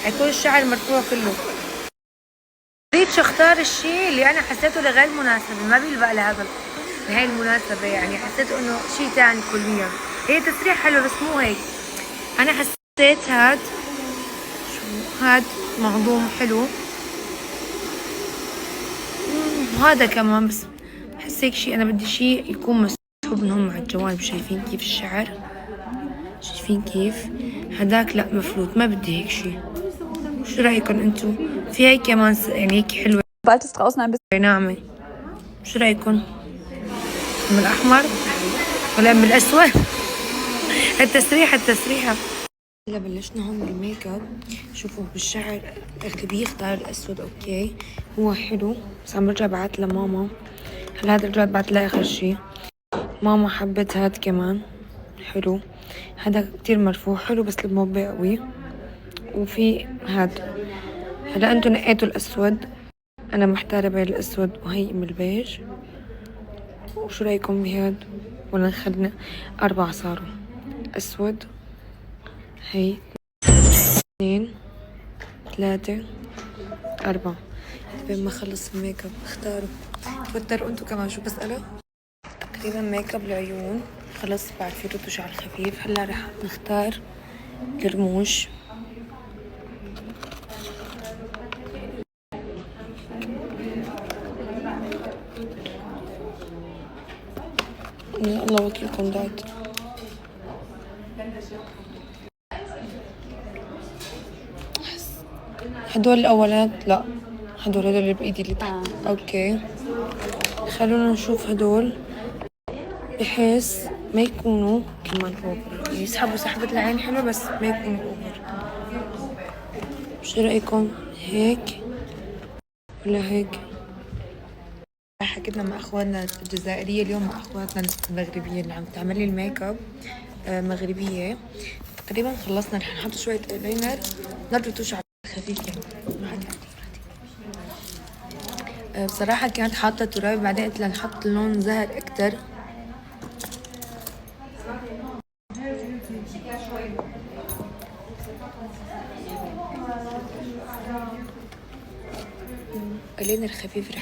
حيكون الشعر مرفوع كله. ريتش اختار الشيء اللي انا حسيته لغير مناسبة، ما بيلبق لهي المناسبة، يعني حسيته انه شيء ثاني كليا. هي تسريح حلو بس مو هيك. انا حسيت هاد معظوم حلو، وهذا كمان، بس بحس هيك شيء. انا بدي شيء يكون مسحوب من هم على الجوانب. شايفين كيف الشعر؟ شايفين كيف؟ هداك لا مفلوت، ما بدي هيك شيء. شو رايكم انتو؟ في هيك كمان يعني هيك حلوة. Bald ist draußen ein bisschen ناعمة. شو رايكم؟ من الاحمر ولا من الاسود؟ التسريحة. هلا بلشنا هون بالميك اب. شوفوا بالشعر اغلبية اختار الاسود، اوكي هو حلو، بس عم برجع بعت لماما. هلا هذا رجعت بعت لها اخر شي. ماما حبت هاد كمان حلو، هذا كتير مرفوع حلو بس الموبع قوي. وفي هاد. هلا انتو نقيتوا الاسود، انا محتارة بين الاسود وهي ام البيج. وشو رايكم بهاد؟ ولا نخلنا 4 صاروا اسود، هي 2 3 4. بين ما اخلص الميك اب اختاروا. توتروا انتو كمان شو بسأله؟ تقريبا ميك اب العيون خلص، بعد في رتوش على الخفيف. هلا رح نختار الرموش. يا الله وكيلكم ضاعت. هدول الاولانات لا، هدول اللي بايدي اللي تحت. اوكي خلونا نشوف هدول بحيث ما يكونوا كمان اوفر، يسحبوا سحبة العين حلوة بس ما يكونوا اوفر. شو رأيكم؟ هيك ولا هيك؟ حكينا مع اخواننا الجزائرية اليوم، مع اخواتنا المغربية اللي عم تعمل لي الميك اب مغربية. تقريبا خلصنا، رح نحط شوية ايلاينر نرتوش على خفيف يعني. بصراحة كانت حاطة تراب، بعدين قلت لها نحط لون زهر اكتر. ايلاينر خفيف رح